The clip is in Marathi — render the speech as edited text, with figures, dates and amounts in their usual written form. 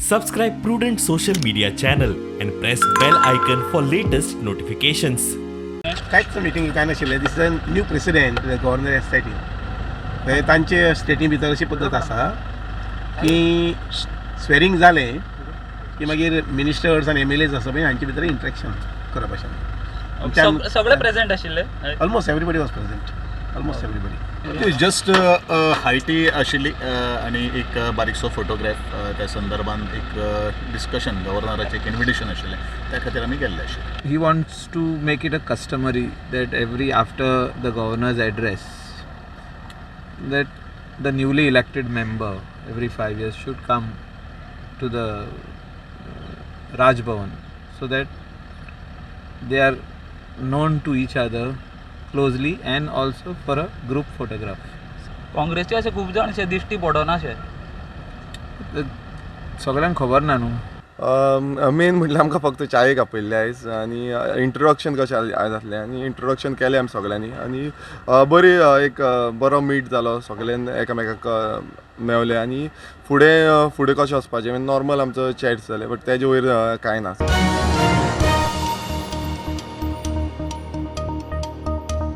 Subscribe Prudent social media channel and press bell icon for latest notifications. कांयच मिटींग काय नाशिल्लें. This is a new president governor एस्टेटीन. तांचे स्टेटी भितर अशी पद्दत आसा की स्वेरींग जालें की मागीर मिनिस्टर्स आनी MLAs आसा पळय हांचे भितर इंट्रॅक्शन करप अशें. सगळे प्रेझेंट आशिल्ले. Almost everybody was present. Almost everybody. Just high tea आशिल्ली आनी एक बारीकसो फोटोग्राफ त्या संदर्भान एक डिस्कशन गव्हर्नराचें एक इन्विटेशन आशिल्लें त्या खातीर आमी गेल्ले आशिल्ले. He wants to make it a customary that after the governor's address, that the newly elected member every 5 years should come to the Raj Bhavan so that they are known to each other closely and also for a group photograph. काँग्रेसचे असे खूप जाण असे दिश्टी पडना अशे. सगळ्यांक खबर ना न्हू. मेन म्हणल्यार आमकां फक्त चायेक आपयल्ले आयज आनी इंट्रोडक्शन कशें जातलें आनी इंट्रोडक्शन केलें आमी सगळ्यांनी आनी बरी एक बरो मीट जालो. सगळ्यांनी एकामेकाक मेवले आनी फुडें कशें वचपाचें नॉर्मल आमचो चॅट्स जाले बट तेजे वयर कांय ना.